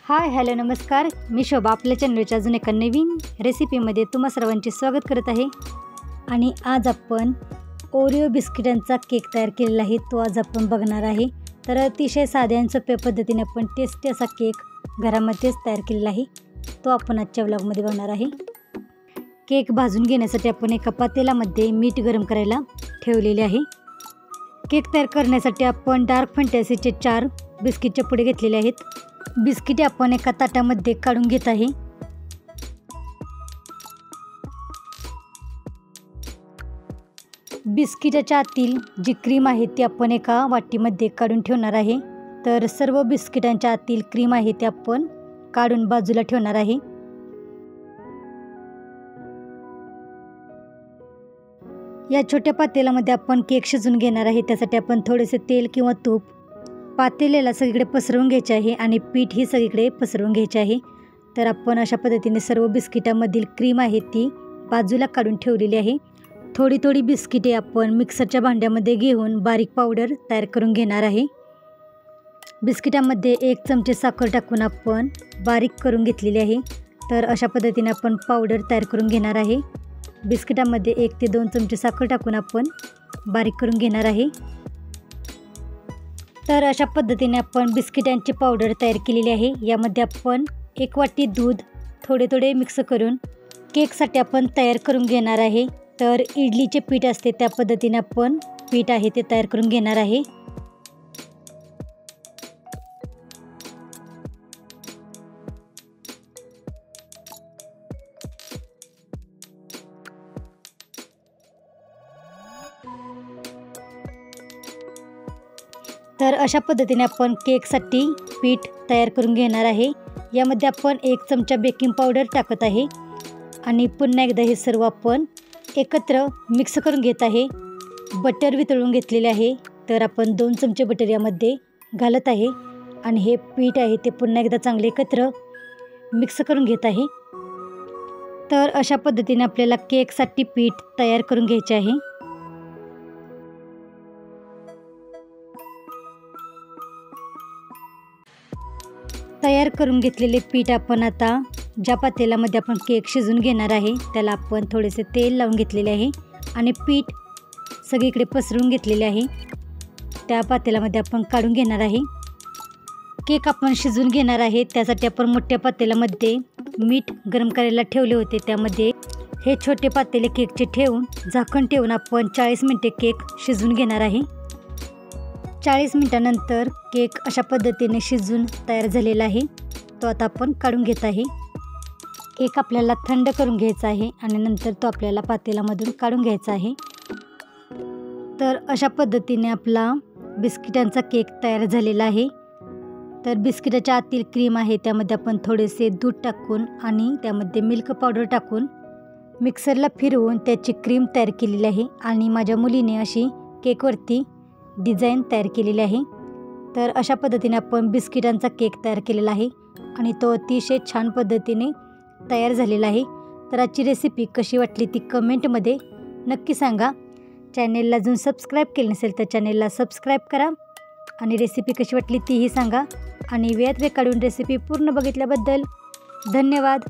Hi hello नमस्कार, मी शोभा आपल्या चॅनलच्या अजून एका नवीन रेसिपीमध्ये तुम्हा सर्वांचे स्वागत करत आहे। आणि आज आपण ओरिओ बिस्किटांचा केक तयार केलेला आहे, तो आज आपण बघणार आहे। तर अतिशय साध्या आणि सोप्या पद्धतीने आपण टेस्टी असा केक घरामध्येच तयार केलेला आहे, तो आपण आजच्या व्लॉगमध्ये बघणार आहे। केक भाजून घेण्यासाठी आपण एका पातेल्यामध्ये मीठ गरम करायला ठेवलेले आहे। केक तयार करण्यासाठी आपण डार्क फॅन्टसीचे 4 बिस्किटचे पुडे घेतलेले आहेत। बिस्किटे आपण एका ताटामध्ये काढून घेत आहे। बिस्किटाच्या आतील जी क्रीम आहे ती आपण एका वाटीमध्ये काढून ठेवणार आहे। तर सर्व बिस्किटांच्या आतील क्रीम आहे ते आपण काढून बाजूला ठेवणार आहे। या छोट्या पातेल्यामध्ये आपण केक शिजवून घेणार आहे। त्यासाठी आपण थोडेसे तेल किंवा तूप पातेल्याला सगळीकडे पसरवून घ्यायचे आहे आणि पीठ ही सगळीकडे पसरवून घ्यायचे आहे। तर आपण अशा पद्धतीने सर्व बिस्किटांमधील क्रीम आहे ती बाजूला काढून ठेवलेली आहे। थोडी थोडी बिस्किटे आपण मिक्सरच्या भांड्यामध्ये घेऊन बारीक पावडर तयार करून घेणार आहे। बिस्किटांमध्ये 1 चमचे साखर टाकून आपण बारीक करून घेतलेली आहे। तर अशा पद्धतीने आपण पावडर तयार करून घेणार आहे। बिस्किटांमध्ये 1 ते 2 चमचे साखर टाकून आपण बारीक करून घेणार आहे। तर अशा पद्धतीने आपण बिस्किटांची पावडर तयार केलेली आहे। यामध्ये आपण 1 वाटी दूध थोडे थोडे मिक्स करून केकसाठी आपण तयार करून घेणार आहे। तर इडलीचे पीठ असते त्या पद्धतीने आपण पीठ आहे ते तयार करून घेणार आहे। तर अशा पद्धतीने आपण केकसाठी पीठ तयार करून घेणार आहे। यामध्ये आपण 1 चमचा बेकिंग पावडर टाकत आहे आणि पुन्हा एकदा हे सर्व आपण एकत्र मिक्स करून घेत आहे। बटर वितळून घेतलेले आहे, तर आपण 2 चमचे बटर यामध्ये घालत आहे आणि हे पीठ आहे ते पुन्हा एकदा चांगले एकत्र मिक्स करून घेत आहे। तर अशा पद्धतीने आपल्याला केकसाठी पीठ तयार करून घ्यायचे आहे। तयार करून घेतलेले पीठ आपण आता ज्या पातेल्यामध्ये आपण केक शिजवून घेणार आहे त्याला आपण थोडेसे तेल लावून घेतलेले आहे आणि पीठ सगळीकडे पसरवून घेतलेले आहे। त्या पातेल्यामध्ये आपण काढून घेणार आहे। केक आपण शिजवून घेणार आहे, त्यासाठी आपण मोठ्या पातेल्यामध्ये मीठ गरम करायला ठेवले होते। त्यामध्ये हे छोटे पातेले केकचे ठेवून झाकण ठेवून आपण 40 मिनिटे केक शिजवून घेणार आहे। 40 मिनिटानंतर केक अशा पद्धतीने शिजून तयार झालेला आहे, तो आता आपण काढून घेत आहे। केक आपल्याला थंड करून घ्यायचा आहे आणि नंतर तो आपल्याला पातेल्यामधून काढून घ्यायचा आहे। तर अशा पद्धतीने आपला बिस्किटांचा केक तयार झालेला आहे। तर बिस्किटाच्या आतील क्रीम आहे त्यामध्ये आपण थोडेसे दूध टाकून आणि त्यामध्ये मिल्क पावडर टाकून मिक्सरला फिरवून त्याची क्रीम तयार केलेली आहे आणि माझ्या मुलीने अशी केकवरती डिझाईन तयार केलेली आहे। तर अशा पद्धतीने आपण बिस्किटांचा केक तयार केलेला आहे आणि तो अतिशय छान पद्धतीने तयार झालेला आहे। तर आजची रेसिपी कशी वाटली ती कमेंटमध्ये नक्की सांगा। चॅनेलला अजून सबस्क्राईब केलं नसेल तर चॅनेलला सबस्क्राईब करा आणि रेसिपी कशी वाटली तीही सांगा। आणि वेळात वेळ काढून रेसिपी पूर्ण बघितल्याबद्दल धन्यवाद।